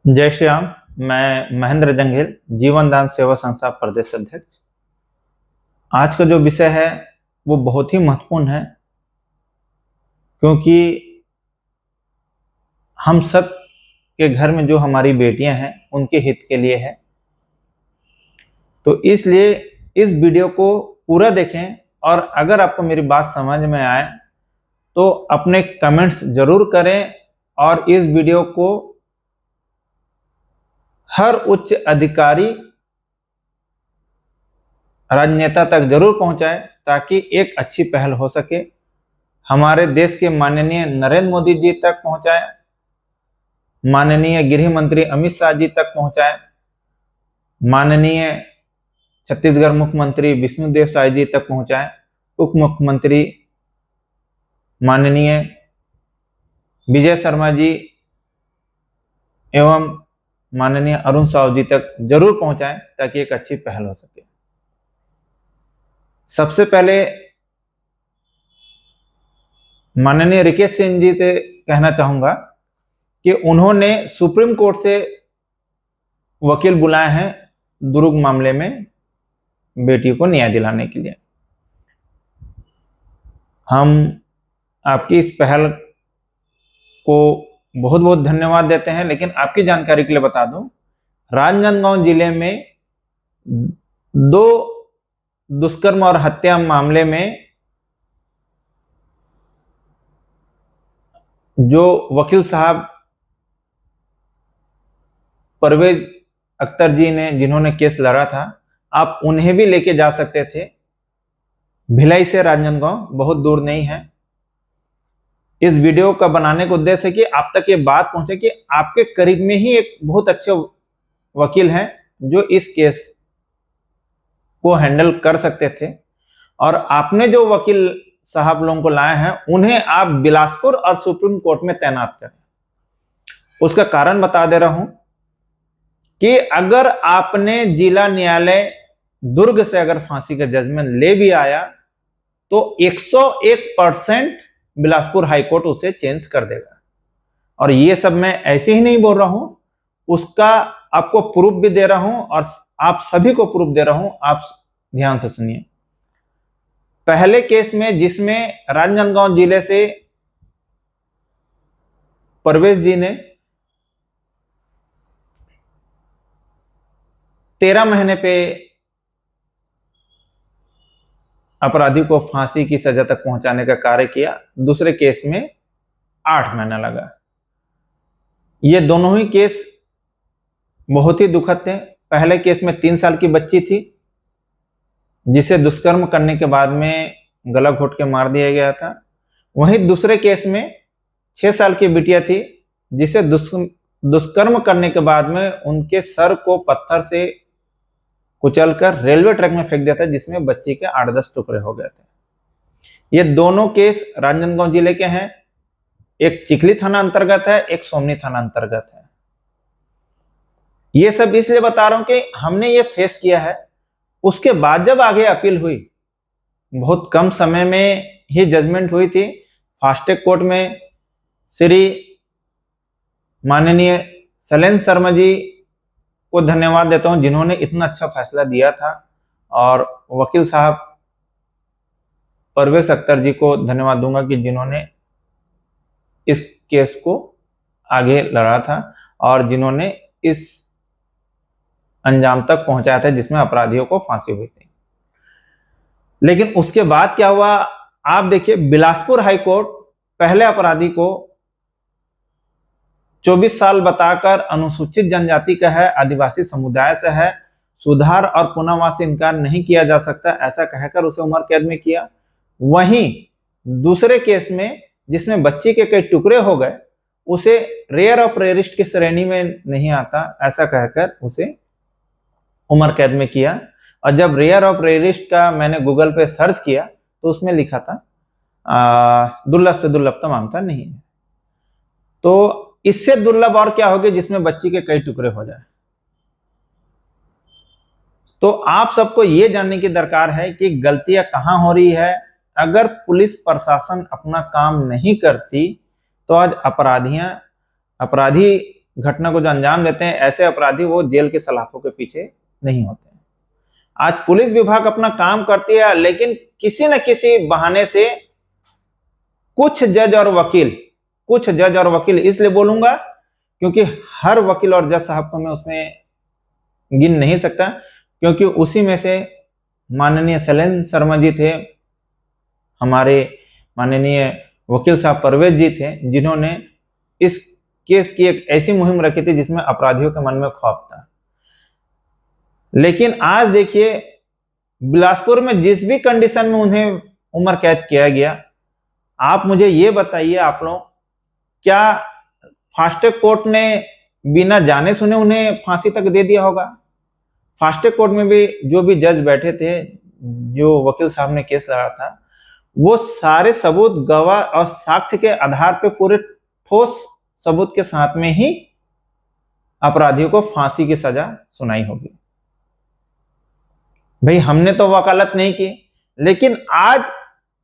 जय श्री राम। मैं महेंद्र जंगेल, जीवन दान सेवा संस्था प्रदेश अध्यक्ष। आज का जो विषय है वो बहुत ही महत्वपूर्ण है, क्योंकि हम सब के घर में जो हमारी बेटियां हैं उनके हित के लिए है। तो इसलिए इस वीडियो को पूरा देखें, और अगर आपको मेरी बात समझ में आए तो अपने कमेंट्स जरूर करें, और इस वीडियो को हर उच्च अधिकारी, राजनेता तक जरूर पहुंचाएं, ताकि एक अच्छी पहल हो सके। हमारे देश के माननीय नरेंद्र मोदी जी तक पहुंचाएं, माननीय गृह मंत्री अमित शाह जी तक पहुंचाएं, माननीय छत्तीसगढ़ मुख्यमंत्री विष्णुदेव साय जी तक पहुंचाएं, उप मुख्यमंत्री माननीय विजय शर्मा जी एवं माननीय अरुण साव जी तक जरूर पहुंचाएं, ताकि एक अच्छी पहल हो सके। सबसे पहले माननीय रिकेश सिंह जी से कहना चाहूंगा कि उन्होंने सुप्रीम कोर्ट से वकील बुलाए हैं दुर्ग मामले में बेटी को न्याय दिलाने के लिए। हम आपकी इस पहल को बहुत बहुत धन्यवाद देते हैं। लेकिन आपकी जानकारी के लिए बता दूं, राजनांदगांव जिले में 2 दुष्कर्म और हत्या मामले में जो वकील साहब परवेज अख्तर जी ने जिन्होंने केस लड़ा था, आप उन्हें भी लेके जा सकते थे। भिलाई से राजनांदगांव बहुत दूर नहीं है। इस वीडियो का बनाने का उद्देश्य है कि आप तक ये बात पहुंचे कि आपके करीब में ही एक बहुत अच्छे वकील हैं जो इस केस को हैंडल कर सकते थे, और आपने जो वकील साहब लोगों को लाए हैं उन्हें आप बिलासपुर और सुप्रीम कोर्ट में तैनात करें। उसका कारण बता दे रहा हूं कि अगर आपने जिला न्यायालय दुर्ग से अगर फांसी का जजमेंट ले भी आया तो 101% बिलासपुर हाईकोर्ट उसे चेंज कर देगा। और ये सब मैं ऐसे ही नहीं बोल रहा हूं, उसका आपको प्रूफ भी दे रहा हूं, और आप सभी को प्रूफ दे रहा हूं। आप ध्यान से सुनिए। पहले केस में जिसमें राजनांदगांव जिले से परवेज जी ने 13 महीने पे अपराधी को फांसी की सजा तक पहुंचाने का कार्य किया, दूसरे केस में 8 महीना लगा। ये दोनों ही केस बहुत ही दुखद थे। पहले केस में 3 साल की बच्ची थी जिसे दुष्कर्म करने के बाद में गला घोट के मार दिया गया था। वहीं दूसरे केस में 6 साल की बिटिया थी जिसे दुष्कर्म करने के बाद में उनके सर को पत्थर से कुचलकर रेलवे ट्रैक में फेंक दिया था, जिसमें बच्ची के 8-10 टुकड़े हो गए थे। ये दोनों केस राजनांदगांव जिले के हैं। एक चिखली थाना अंतर्गत है, एक सोमनी थाना अंतर्गत है। ये सब इसलिए बता रहा हूं कि हमने ये फेस किया है। उसके बाद जब आगे अपील हुई, बहुत कम समय में ही जजमेंट हुई थी। फास्ट ट्रैक कोर्ट में श्री माननीय शैलेंद्र शर्मा जी को धन्यवाद देता हूं जिन्होंने इतना अच्छा फैसला दिया था, और वकील साहब परवेज अख्तर जी को धन्यवाद दूंगा कि जिन्होंने इस केस को आगे लड़ा था और जिन्होंने इस अंजाम तक पहुंचाया था जिसमें अपराधियों को फांसी हुई थी। लेकिन उसके बाद क्या हुआ, आप देखिए। बिलासपुर हाईकोर्ट पहले अपराधी को 24 साल बताकर अनुसूचित जनजाति का है, आदिवासी समुदाय से है, सुधार और पुनर्वास इनकार नहीं किया जा सकता, ऐसा कहकर उसे उम्र कैद में किया। वहीं दूसरे केस में जिसमें बच्ची के कई टुकड़े हो गए, उसे रेयर ऑफ रेयरिस्ट की श्रेणी में नहीं आता, ऐसा कहकर उसे उम्र कैद में किया। और जब रेयर ऑफ रेयरिस्ट का मैंने गूगल पे सर्च किया तो उसमें लिखा था दुर्लभ से दुर्लभ तो मामला नहीं है। तो इससे दुर्लभ और क्या होगी जिसमें बच्ची के कई टुकड़े हो जाए। तो आप सबको ये जानने की दरकार है कि गलतियां कहां हो रही है। अगर पुलिस प्रशासन अपना काम नहीं करती तो आज अपराधी घटना को जो अंजाम देते हैं, ऐसे अपराधी वो जेल के सलाखों के पीछे नहीं होते हैं। आज पुलिस विभाग अपना काम करती है, लेकिन किसी न किसी बहाने से कुछ जज और वकील इसलिए बोलूंगा क्योंकि हर वकील और जज साहब को मैं उसमें गिन नहीं सकता, क्योंकि उसी में से माननीय शैलेंद्र शर्मा जी थे, हमारे माननीय वकील साहब परवेज जी थे, जिन्होंने इस केस की एक ऐसी मुहिम रखी थी जिसमें अपराधियों के मन में खौफ था। लेकिन आज देखिए, बिलासपुर में जिस भी कंडीशन में उन्हें उम्र कैद किया गया, आप मुझे ये बताइए, आप लोग, क्या फास्ट ट्रैक कोर्ट ने बिना जाने सुने उन्हें फांसी तक दे दिया होगा? फास्ट ट्रैक कोर्ट में भी जो भी जज बैठे थे, जो वकील साहब ने केस लड़ा था, वो सारे सबूत, गवाह और साक्ष्य के आधार पर पूरे ठोस सबूत के साथ में ही अपराधियों को फांसी की सजा सुनाई होगी। भाई, हमने तो वकालत नहीं की, लेकिन आज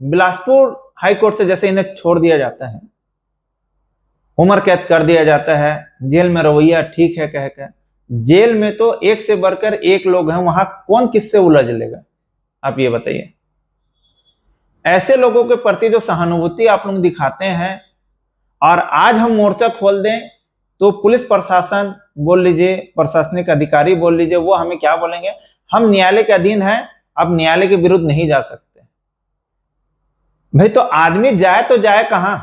बिलासपुर हाई कोर्ट से जैसे इन्हें छोड़ दिया जाता है, उम्र कैद कर दिया जाता है, जेल में रवैया ठीक है कहकर, जेल में तो एक से बढ़कर एक लोग हैं, वहां कौन किससे उलझ लेगा? आप ये बताइए। ऐसे लोगों के प्रति जो सहानुभूति आप लोग दिखाते हैं, और आज हम मोर्चा खोल दें तो पुलिस प्रशासन बोल लीजिए, प्रशासनिक अधिकारी बोल लीजिए, वो हमें क्या बोलेंगे? हम न्यायालय के अधीन हैं, अब न्यायालय के विरुद्ध नहीं जा सकते। भाई, तो आदमी जाए तो जाए कहां?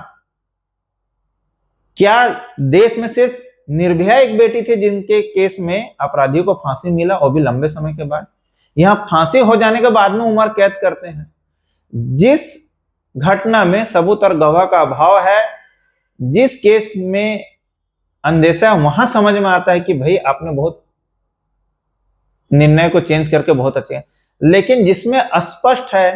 क्या देश में सिर्फ निर्भया एक बेटी थी जिनके केस में अपराधियों को फांसी मिला, और भी लंबे समय के बाद? यहां फांसी हो जाने के बाद में उम्र कैद करते हैं। जिस घटना में सबूत और गवाह का अभाव है, जिस केस में अंदेशा, वहां समझ में आता है कि भाई आपने बहुत निर्णय को चेंज करके बहुत अच्छे हैं। लेकिन जिसमें स्पष्ट है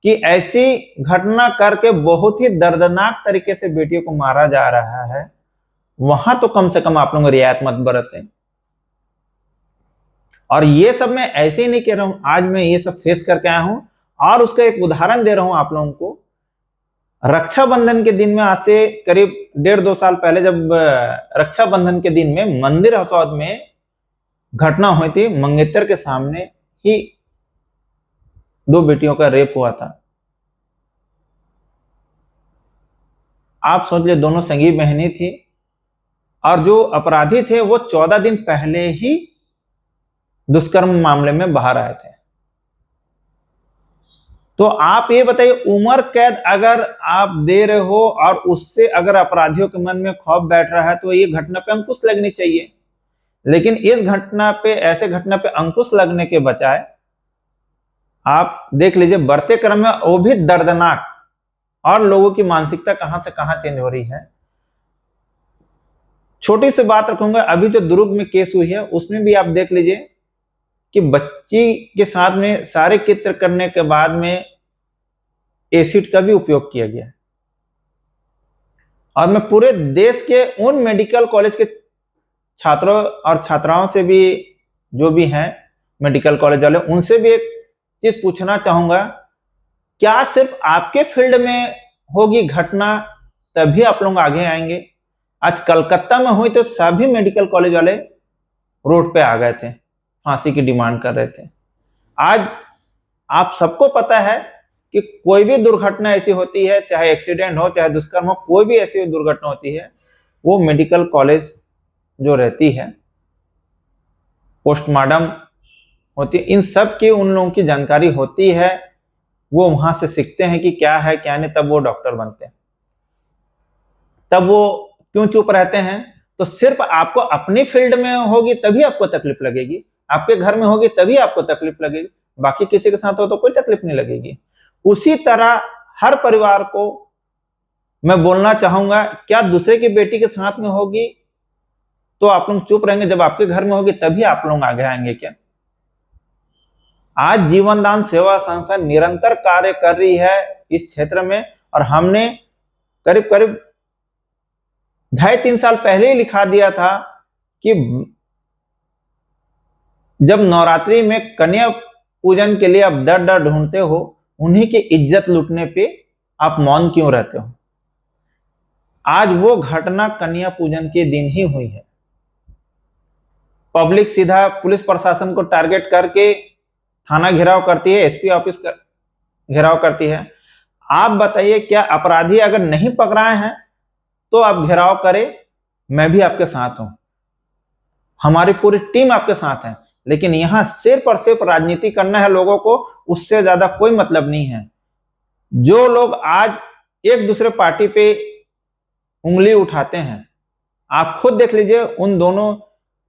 कि ऐसी घटना करके बहुत ही दर्दनाक तरीके से बेटियों को मारा जा रहा है, वहां तो कम से कम आप लोग रियायत मत बरतें। और ये सब मैं ऐसे ही नहीं कह रहा हूं, आज मैं ये सब फेस करके आया हूं, और उसका एक उदाहरण दे रहा हूं आप लोगों को। रक्षाबंधन के दिन में, आज से करीब 1.5-2 साल पहले, जब रक्षाबंधन के दिन में मंदिर हसौद में घटना हुई थी, मंगेतर के सामने ही 2 बेटियों का रेप हुआ था। आप सोच ले, दोनों संगी बहनी थी, और जो अपराधी थे वो 14 दिन पहले ही दुष्कर्म मामले में बाहर आए थे। तो आप ये बताइए, उम्र कैद अगर आप दे रहे हो और उससे अगर अपराधियों के मन में खौफ बैठ रहा है, तो ये घटना पे अंकुश लगनी चाहिए। लेकिन इस घटना पे, ऐसे घटना पे अंकुश लगने के बजाय आप देख लीजिए, बढ़ते क्रम में वो भी दर्दनाक, और लोगों की मानसिकता कहां से कहां चेंज हो रही है। छोटी सी बात रखूंगा, अभी जो दुर्ग में केस हुई है, उसमें भी आप देख लीजिए कि बच्ची के साथ में सारे चित्र करने के बाद में एसिड का भी उपयोग किया गया। और मैं पूरे देश के उन मेडिकल कॉलेज के छात्रों और छात्राओं से भी, जो भी हैं मेडिकल कॉलेज वाले, उनसे भी एक चीज पूछना चाहूंगा, क्या सिर्फ आपके फील्ड में होगी घटना तभी आप लोग आगे आएंगे? आज कलकत्ता में हुई तो सभी मेडिकल कॉलेज वाले रोड पे आ गए थे, फांसी की डिमांड कर रहे थे। आज आप सबको पता है कि कोई भी दुर्घटना ऐसी होती है, चाहे एक्सीडेंट हो, चाहे दुष्कर्म हो, कोई भी ऐसी दुर्घटना होती है, वो मेडिकल कॉलेज जो रहती है, पोस्टमार्टम होती है, इन सब की उन लोगों की जानकारी होती है, वो वहां से सीखते हैं कि क्या है क्या नहीं, तब वो डॉक्टर बनते हैं। तब वो क्यों चुप रहते हैं? तो सिर्फ आपको अपनी फील्ड में होगी तभी आपको तकलीफ लगेगी, आपके घर में होगी तभी आपको तकलीफ लगेगी, बाकी किसी के साथ हो तो कोई तकलीफ नहीं लगेगी। उसी तरह हर परिवार को मैं बोलना चाहूंगा, क्या दूसरे की बेटी के साथ में होगी तो आप लोग चुप रहेंगे? जब आपके घर में होगी तभी आप लोग आगे आएंगे क्या? आज जीवनदान सेवा संस्था निरंतर कार्य कर रही है इस क्षेत्र में, और हमने करीब 2.5-3 साल पहले ही लिखा दिया था कि जब नवरात्रि में कन्या पूजन के लिए आप डर ढूंढते हो, उन्हीं की इज्जत लूटने पे आप मौन क्यों रहते हो? आज वो घटना कन्या पूजन के दिन ही हुई है। पब्लिक सीधा पुलिस प्रशासन को टारगेट करके थाना घेराव करती है, एसपी ऑफिस घेराव करती है। आप बताइए, क्या अपराधी अगर नहीं पकड़ाए हैं तो आप घेराव करें, मैं भी आपके साथ हूं, हमारी पूरी टीम आपके साथ है। लेकिन यहां सिर्फ और सिर्फ राजनीति करना है लोगों को, उससे ज्यादा कोई मतलब नहीं है। जो लोग आज एक दूसरे पार्टी पे उंगली उठाते हैं, आप खुद देख लीजिए, उन दोनों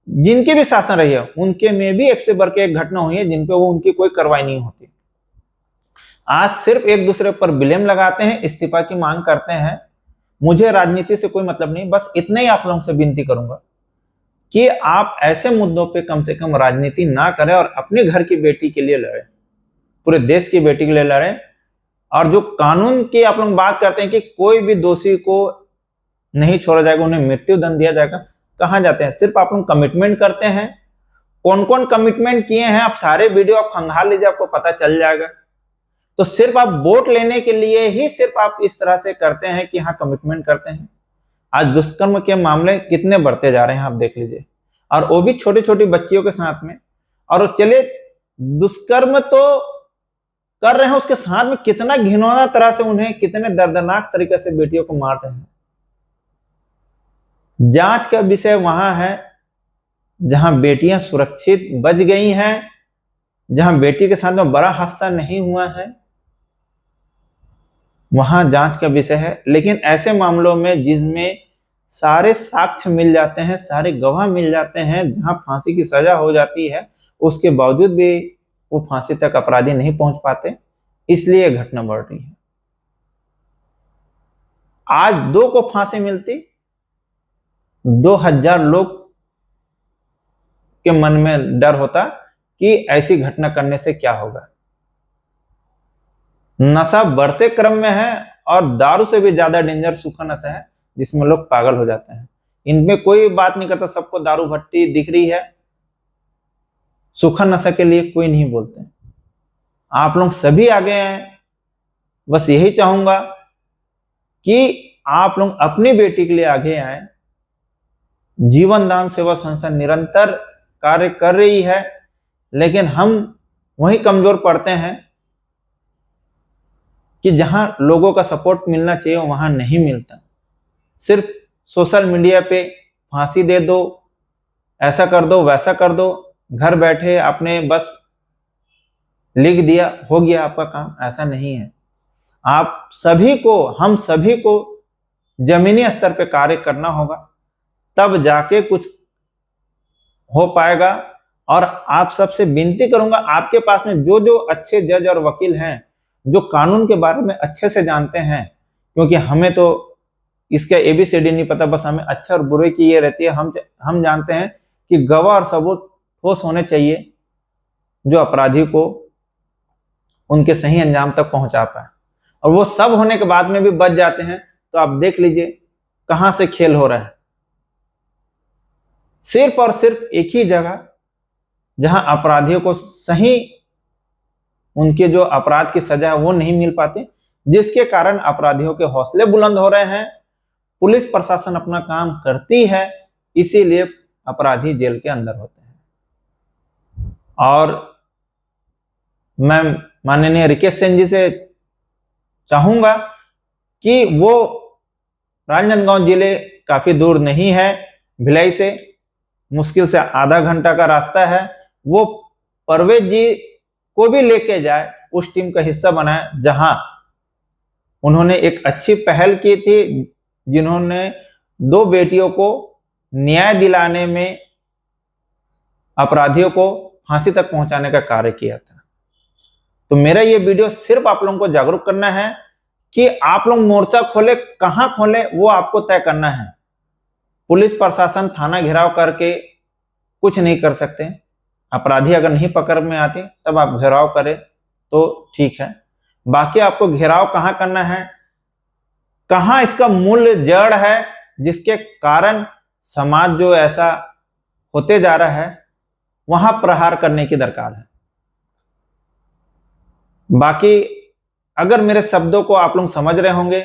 जिनकी भी शासन रही है उनके में भी एक से बढ़ के एक घटना हुई है जिन पे वो उनकी कोई कार्रवाई नहीं होती। आज सिर्फ एक दूसरे पर ब्लेम लगाते हैं, इस्तीफा की मांग करते हैं। मुझे राजनीति से कोई मतलब नहीं, बस इतना ही आप लोगों से विनती करूंगा कि आप ऐसे मुद्दों पे कम से कम राजनीति ना करें और अपने घर की बेटी के लिए लड़ें, पूरे देश की बेटी के लिए लड़ें। और जो कानून की आप लोग बात करते हैं कि कोई भी दोषी को नहीं छोड़ा जाएगा, उन्हें मृत्यु दंड दिया जाएगा, कहां जाते हैं? सिर्फ आप लोग कमिटमेंट करते हैं। कौन कौन कमिटमेंट किए हैं आप सारे वीडियो आप खंगाल लीजिए, आपको पता चल जाएगा। तो सिर्फ आप वोट लेने के लिए ही सिर्फ आप इस तरह से करते हैं कि हाँ कमिटमेंट करते हैं। आज दुष्कर्म के मामले कितने बढ़ते जा रहे हैं आप देख लीजिए, और वो भी छोटी छोटी बच्चियों के साथ में। और चले दुष्कर्म तो कर रहे हैं, उसके साथ में कितना घिनौना तरह से उन्हें कितने दर्दनाक तरीके से बेटियों को मार रहे हैं। जांच का विषय वहां है जहां बेटियां सुरक्षित बच गई हैं, जहां बेटी के साथ में बड़ा हादसा नहीं हुआ है, वहां जांच का विषय है। लेकिन ऐसे मामलों में जिसमें सारे साक्ष्य मिल जाते हैं, सारे गवाह मिल जाते हैं, जहां फांसी की सजा हो जाती है, उसके बावजूद भी वो फांसी तक अपराधी नहीं पहुंच पाते, इसलिए घटना बढ़ रही है। आज 2 को फांसी मिलती, 2000 लोग के मन में डर होता कि ऐसी घटना करने से क्या होगा। नशा बढ़ते क्रम में है, और दारू से भी ज्यादा डेंजर सूखा नशा है जिसमें लोग पागल हो जाते हैं। इनमें कोई बात नहीं करता, सबको दारू भट्टी दिख रही है, सूखा नशा के लिए कोई नहीं बोलते। आप लोग सभी आगे हैं, बस यही चाहूंगा कि आप लोग अपनी बेटी के लिए आगे आए। जीवन दान सेवा संस्था निरंतर कार्य कर रही है, लेकिन हम वही कमजोर पड़ते हैं कि जहां लोगों का सपोर्ट मिलना चाहिए वहां नहीं मिलता। सिर्फ सोशल मीडिया पे फांसी दे दो, ऐसा कर दो, वैसा कर दो, घर बैठे आपने बस लिख दिया, हो गया आपका काम, ऐसा नहीं है। आप सभी को, हम सभी को जमीनी स्तर पे कार्य करना होगा, तब जाके कुछ हो पाएगा। और आप सबसे विनती करूंगा, आपके पास में जो जो अच्छे जज और वकील हैं, जो कानून के बारे में अच्छे से जानते हैं, क्योंकि हमें तो इसका ABCD नहीं पता, बस हमें अच्छा और बुरे की ये रहती है। हम जानते हैं कि गवाह और सबूत ठोस होने चाहिए जो अपराधी को उनके सही अंजाम तक पहुंचा पाए, और वो सब होने के बाद में भी बच जाते हैं, तो आप देख लीजिए कहां से खेल हो रहा है। सिर्फ और सिर्फ एक ही जगह जहां अपराधियों को सही उनके जो अपराध की सजा है वो नहीं मिल पाती, जिसके कारण अपराधियों के हौसले बुलंद हो रहे हैं। पुलिस प्रशासन अपना काम करती है, इसीलिए अपराधी जेल के अंदर होते हैं। और मैं माननीय रिकेश सिंह जी से चाहूंगा कि वो राजनांदगांव जिले काफी दूर नहीं है, भिलाई से मुश्किल से आधा घंटा का रास्ता है, वो परवेज जी को भी लेके जाए, उस टीम का हिस्सा बनाए जहां उन्होंने एक अच्छी पहल की थी, जिन्होंने 2 बेटियों को न्याय दिलाने में अपराधियों को फांसी तक पहुंचाने का कार्य किया था। तो मेरा ये वीडियो सिर्फ आप लोगों को जागरूक करना है कि आप लोग मोर्चा खोले, कहां खोले वो आपको तय करना है। पुलिस प्रशासन थाना घेराव करके कुछ नहीं कर सकते। अपराधी अगर नहीं पकड़ में आते तब आप घेराव करें तो ठीक है, बाकी आपको घेराव कहां करना है, कहां इसका मूल जड़ है जिसके कारण समाज जो ऐसा होते जा रहा है, वहां प्रहार करने की दरकार है। बाकी अगर मेरे शब्दों को आप लोग समझ रहे होंगे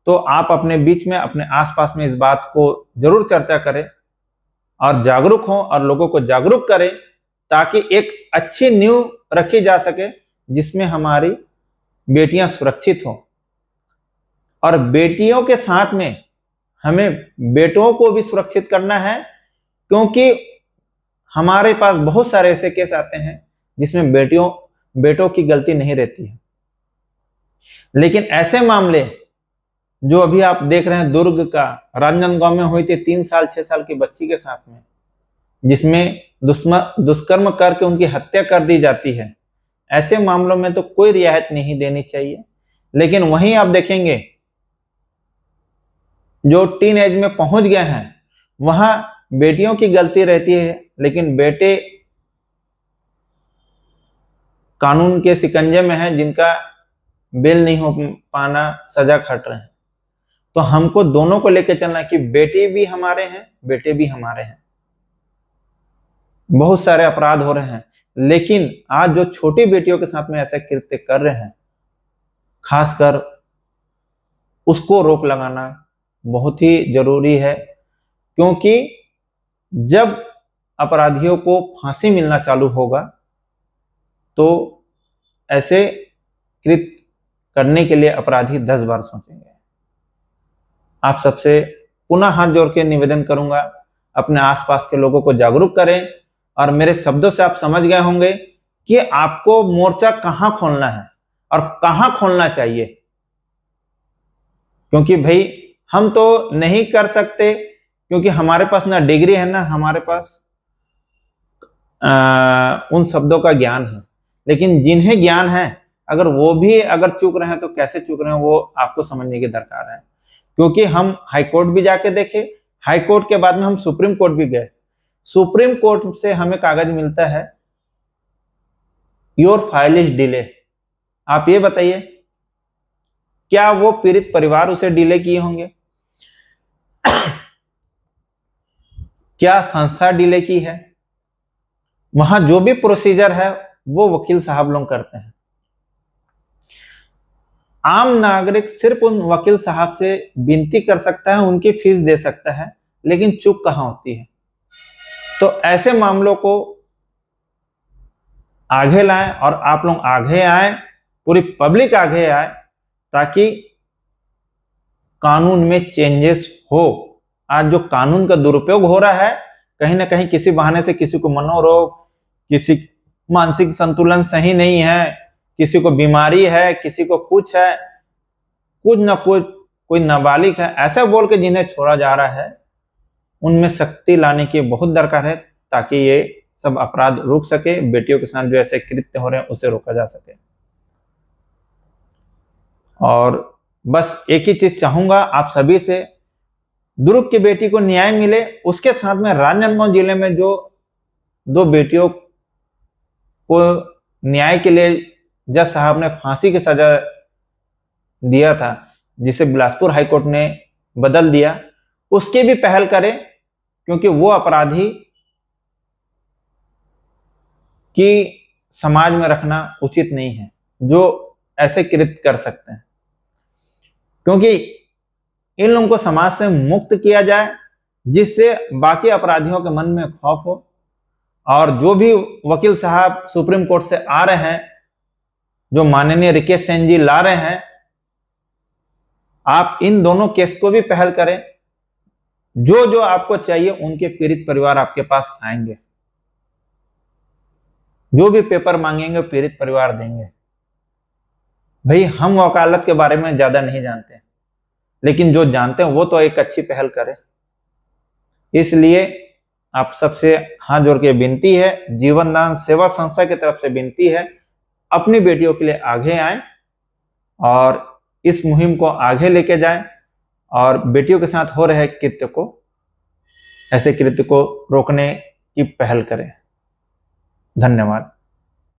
तो आप अपने बीच में, अपने आसपास में इस बात को जरूर चर्चा करें और जागरूक हों और लोगों को जागरूक करें, ताकि एक अच्छी नींव रखी जा सके जिसमें हमारी बेटियां सुरक्षित हों। और बेटियों के साथ में हमें बेटों को भी सुरक्षित करना है, क्योंकि हमारे पास बहुत सारे ऐसे केस आते हैं जिसमें बेटों की गलती नहीं रहती है। लेकिन ऐसे मामले जो अभी आप देख रहे हैं, दुर्ग का राजनांदगांव में हुई थी 3 साल 6 साल की बच्ची के साथ में, जिसमें दुष्कर्म करके उनकी हत्या कर दी जाती है, ऐसे मामलों में तो कोई रियायत नहीं देनी चाहिए। लेकिन वहीं आप देखेंगे जो टीन एज में पहुंच गए हैं, वहां बेटियों की गलती रहती है, लेकिन बेटे कानून के शिकंजे में हैं, जिनका बेल नहीं हो पाना, सजा खट रहे हैं। तो हमको दोनों को लेकर चलना कि बेटे भी हमारे हैं, बेटे भी हमारे हैं। बहुत सारे अपराध हो रहे हैं, लेकिन आज जो छोटी बेटियों के साथ में ऐसे कृत्य कर रहे हैं, खासकर उसको रोक लगाना बहुत ही जरूरी है। क्योंकि जब अपराधियों को फांसी मिलना चालू होगा तो ऐसे कृत्य करने के लिए अपराधी 10 बार सोचेंगे। आप सबसे पुनः हाथ जोड़ के निवेदन करूंगा, अपने आसपास के लोगों को जागरूक करें। और मेरे शब्दों से आप समझ गए होंगे कि आपको मोर्चा कहां खोलना है और कहां खोलना चाहिए। क्योंकि भाई हम तो नहीं कर सकते, क्योंकि हमारे पास ना डिग्री है ना हमारे पास उन शब्दों का ज्ञान है। लेकिन जिन्हें ज्ञान है, अगर वो भी अगर चूक रहे हैं तो कैसे चूक रहे हैं वो आपको समझने की दरकार है। क्योंकि हम हाई कोर्ट भी जाके देखे, हाई कोर्ट के बाद में हम सुप्रीम कोर्ट भी गए। सुप्रीम कोर्ट से हमें कागज मिलता है, योर फाइल इज डिले। आप ये बताइए, क्या वो पीड़ित परिवार उसे डिले किए होंगे? क्या संस्था डिले की है? वहां जो भी प्रोसीजर है वो वकील साहब लोग करते हैं। आम नागरिक सिर्फ उन वकील साहब से विनती कर सकता है, उनकी फीस दे सकता है, लेकिन चूक कहां होती है। तो ऐसे मामलों को आगे लाएं और आप लोग आगे आए, पूरी पब्लिक आगे आए, ताकि कानून में चेंजेस हो। आज जो कानून का दुरुपयोग हो रहा है, कहीं ना कहीं किसी बहाने से किसी को मनोरोग, किसी मानसिक संतुलन सही नहीं है, किसी को बीमारी है, किसी को कुछ है, कुछ ना कुछ, कोई नाबालिग है, ऐसा बोल के जिन्हें छोड़ा जा रहा है, उनमें सख्ती लाने की बहुत दरकार है, ताकि ये सब अपराध रुक सके। बेटियों के साथ जो ऐसे कृत्य हो रहे हैं उसे रोका जा सके। और बस एक ही चीज चाहूंगा आप सभी से, दुर्ग की बेटी को न्याय मिले। उसके साथ में राजनांदगांव जिले में जो 2 बेटियों को न्याय के लिए जज साहब ने फांसी की सजा दिया था, जिसे बिलासपुर हाईकोर्ट ने बदल दिया, उसकी भी पहल करें। क्योंकि वो अपराधी की समाज में रखना उचित नहीं है जो ऐसे कृत्य कर सकते हैं। क्योंकि इन लोगों को समाज से मुक्त किया जाए, जिससे बाकी अपराधियों के मन में खौफ हो। और जो भी वकील साहब सुप्रीम कोर्ट से आ रहे हैं, जो माननीय रिकेश सेन जी ला रहे हैं, आप इन दोनों केस को भी पहल करें। जो जो आपको चाहिए उनके पीड़ित परिवार आपके पास आएंगे, जो भी पेपर मांगेंगे पीड़ित परिवार देंगे। भाई हम वकालत के बारे में ज्यादा नहीं जानते, लेकिन जो जानते हैं वो तो एक अच्छी पहल करें। इसलिए आप सबसे हाथ जोड़ के विनती है, जीवन दान सेवा संस्था की तरफ से विनती है, अपनी बेटियों के लिए आगे आएं और इस मुहिम को आगे लेके जाएं और बेटियों के साथ हो रहे कृत्य को, ऐसे कृत्य को रोकने की पहल करें। धन्यवाद।